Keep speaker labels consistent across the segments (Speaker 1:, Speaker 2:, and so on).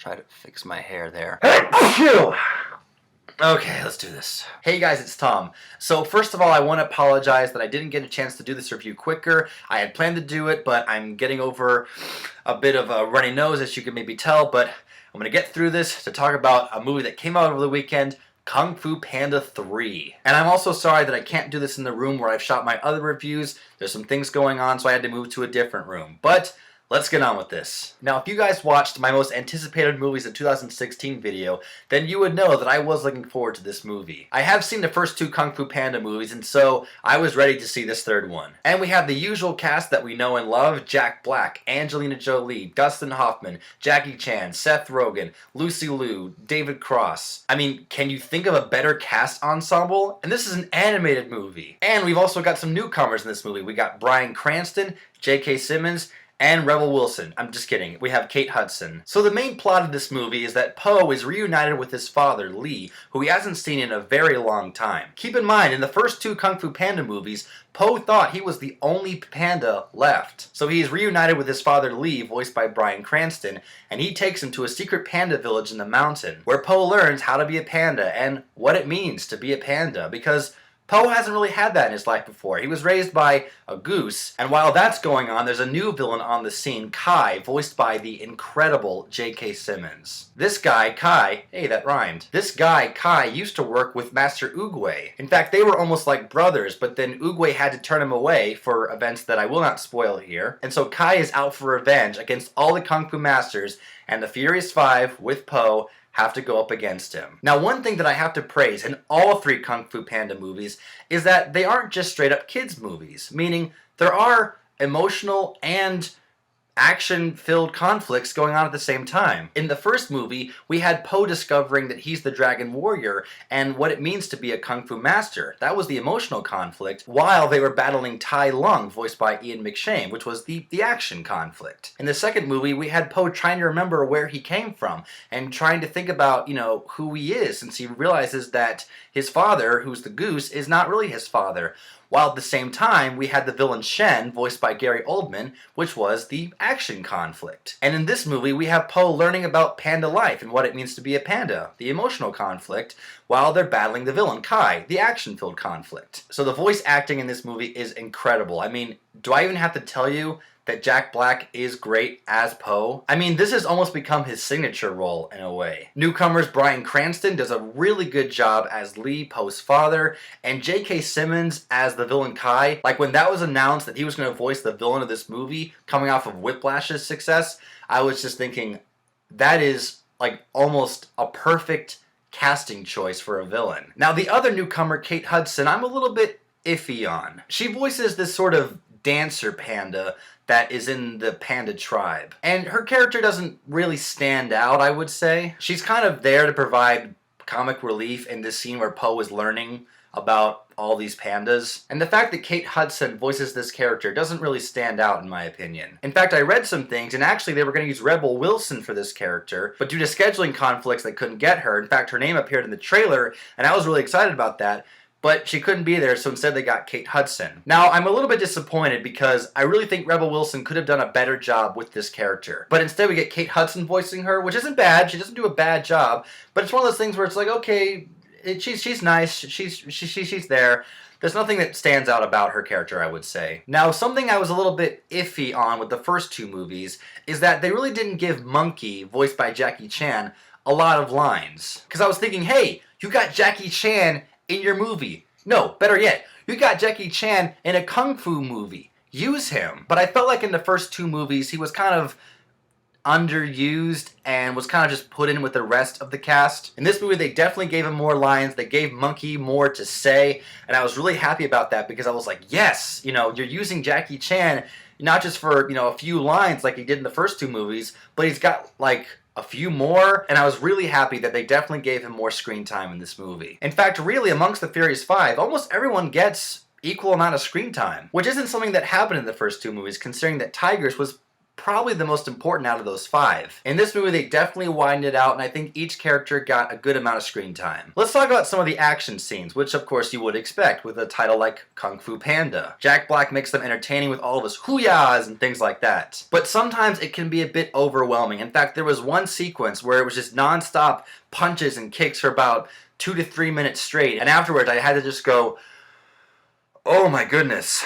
Speaker 1: Try to fix my hair there.
Speaker 2: Phew!
Speaker 1: Okay, let's do this. Hey guys, it's Tom. So first of all, I want to apologize that I didn't get a chance to do this review quicker. I had planned to do it, but I'm getting over a bit of a runny nose, as you can maybe tell, but I'm going to get through this to talk about a movie that came out over the weekend, Kung Fu Panda 3. And I'm also sorry that I can't do this in the room where I've shot my other reviews. There's some things going on, so I had to move to a different room. But let's get on with this. Now, if you guys watched my most anticipated movies of 2016 video, then you would know that I was looking forward to this movie. I have seen the first two Kung Fu Panda movies, and so I was ready to see this third one. And we have the usual cast that we know and love: Jack Black, Angelina Jolie, Dustin Hoffman, Jackie Chan, Seth Rogen, Lucy Liu, David Cross. I mean, can you think of a better cast ensemble? And this is an animated movie. And we've also got some newcomers in this movie. We got Bryan Cranston, J.K. Simmons, and Rebel Wilson. I'm just kidding. We have Kate Hudson. So the main plot of this movie is that Po is reunited with his father, Lee, who he hasn't seen in a very long time. Keep in mind, in the first two Kung Fu Panda movies, Po thought he was the only panda left. So he is reunited with his father, Lee, voiced by Bryan Cranston, and he takes him to a secret panda village in the mountain, where Po learns how to be a panda and what it means to be a panda, because Po hasn't really had that in his life before. He was raised by a goose, and while that's going on, there's a new villain on the scene, Kai, voiced by the incredible J.K. Simmons. This guy, Kai, hey, that rhymed. This guy, Kai, used to work with Master Oogway. In fact, they were almost like brothers, but then Oogway had to turn him away for events that I will not spoil here. And so Kai is out for revenge against all the Kung Fu masters, and the Furious Five, with Po, have to go up against him. Now, one thing that I have to praise in all three Kung Fu Panda movies is that they aren't just straight up kids movies, meaning there are emotional and action-filled conflicts going on at the same time. In the first movie, we had Po discovering that he's the Dragon Warrior and what it means to be a Kung Fu master. That was the emotional conflict, while they were battling Tai Lung, voiced by Ian McShane, which was the action conflict. In the second movie, we had Po trying to remember where he came from and trying to think about, who he is, since he realizes that his father, who's the goose, is not really his father. While at the same time, we had the villain Shen, voiced by Gary Oldman, which was the action conflict. And in this movie, we have Po learning about panda life and what it means to be a panda, the emotional conflict, while they're battling the villain Kai, the action-filled conflict. So the voice acting in this movie is incredible. I mean, do I even have to tell you that Jack Black is great as Po? I mean, this has almost become his signature role in a way. Newcomers Bryan Cranston does a really good job as Lee, Po's father, and J.K. Simmons as the villain Kai. Like, when that was announced that he was going to voice the villain of this movie, coming off of Whiplash's success, I was just thinking, that is like almost a perfect casting choice for a villain. Now, the other newcomer, Kate Hudson, I'm a little bit iffy on. She voices this sort of dancer panda that is in the panda tribe. And her character doesn't really stand out, I would say. She's kind of there to provide comic relief in this scene where Po is learning about all these pandas. And the fact that Kate Hudson voices this character doesn't really stand out, in my opinion. In fact, I read some things, and actually they were going to use Rebel Wilson for this character, but due to scheduling conflicts, they couldn't get her. In fact, her name appeared in the trailer, and I was really excited about that. But she couldn't be there, so instead they got Kate Hudson. Now, I'm a little bit disappointed because I really think Rebel Wilson could have done a better job with this character. But instead we get Kate Hudson voicing her, which isn't bad. She doesn't do a bad job. But it's one of those things where it's like, okay, she's nice. She's there. There's nothing that stands out about her character, I would say. Now, something I was a little bit iffy on with the first two movies is that they really didn't give Monkey, voiced by Jackie Chan, a lot of lines. Because I was thinking, hey, you got Jackie Chan in your movie. No, better yet, you got Jackie Chan in a Kung Fu movie. Use him. But I felt like in the first two movies, he was kind of underused and was kind of just put in with the rest of the cast. In this movie, they definitely gave him more lines. They gave Monkey more to say, and I was really happy about that because I was like, yes, you're using Jackie Chan not just for, a few lines like he did in the first two movies, but he's got, like, a few more, and I was really happy that they definitely gave him more screen time in this movie. In fact, really, amongst the Furious Five, almost everyone gets equal amount of screen time, which isn't something that happened in the first two movies, considering that Tigers was probably the most important out of those 5. In this movie, they definitely widened it out, and I think each character got a good amount of screen time. Let's talk about some of the action scenes, which of course you would expect with a title like Kung Fu Panda. Jack Black makes them entertaining with all of his hoo-yahs and things like that. But sometimes it can be a bit overwhelming. In fact, there was one sequence where it was just non-stop punches and kicks for about 2 to 3 minutes straight, and afterwards I had to just go, oh my goodness.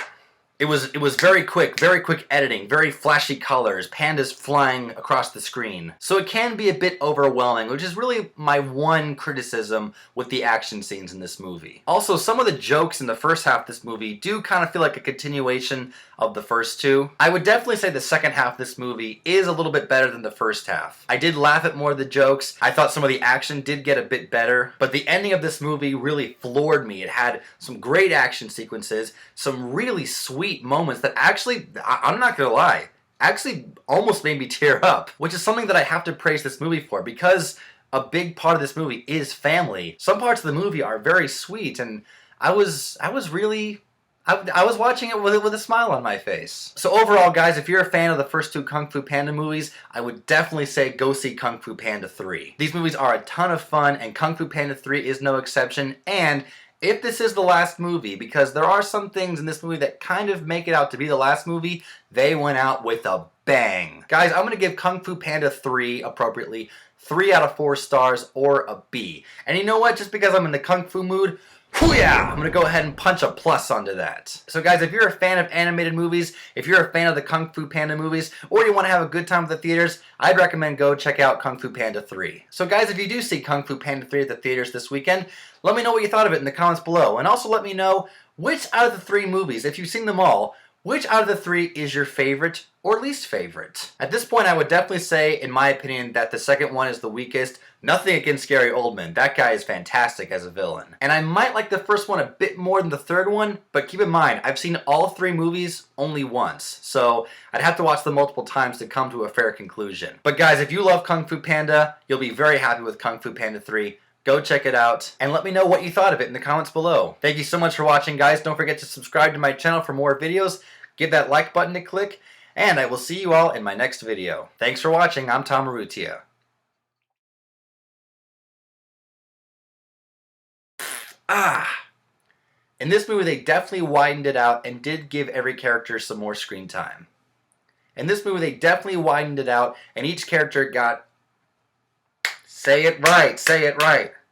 Speaker 1: It was very quick editing, very flashy colors, pandas flying across the screen. So it can be a bit overwhelming, which is really my one criticism with the action scenes in this movie. Also, some of the jokes in the first half of this movie do kind of feel like a continuation of the first 2. I would definitely say the second half of this movie is a little bit better than the first half. I did laugh at more of the jokes. I thought some of the action did get a bit better, but the ending of this movie really floored me. It had some great action sequences, some really sweet moments that actually, I'm not gonna lie, actually almost made me tear up, which is something that I have to praise this movie for, because a big part of this movie is family. Some parts of the movie are very sweet, and I was watching it with a smile on my face. So overall, guys, if you're a fan of the first 2 Kung Fu Panda movies, I would definitely say go see Kung Fu Panda 3. These movies are a ton of fun, and Kung Fu Panda 3 is no exception, and if this is the last movie, because there are some things in this movie that kind of make it out to be the last movie, they went out with a bang. Guys, I'm going to give Kung Fu Panda 3, appropriately, 3 out of 4 stars or a B. And you know what? Just because I'm in the Kung Fu mood, hoo-yah! I'm going to go ahead and punch a plus onto that. So guys, if you're a fan of animated movies, if you're a fan of the Kung Fu Panda movies, or you want to have a good time at the theaters, I'd recommend go check out Kung Fu Panda 3. So guys, if you do see Kung Fu Panda 3 at the theaters this weekend, let me know what you thought of it in the comments below. And also let me know which out of the 3 movies, if you've seen them all, which out of the 3 is your favorite or least favorite? At this point, I would definitely say, in my opinion, that the second one is the weakest. Nothing against Gary Oldman. That guy is fantastic as a villain. And I might like the first one a bit more than the third one, but keep in mind, I've seen all 3 movies only once. So I'd have to watch them multiple times to come to a fair conclusion. But guys, if you love Kung Fu Panda, you'll be very happy with Kung Fu Panda 3. Go check it out, and let me know what you thought of it in the comments below. Thank you so much for watching, guys. Don't forget to subscribe to my channel for more videos. Give that like button a click, and I will see you all in my next video. Thanks for watching. I'm Tom Urrutia. In this movie, they definitely widened it out and did give every character some more screen time. In this movie, they definitely widened it out, and each character got... Say it right.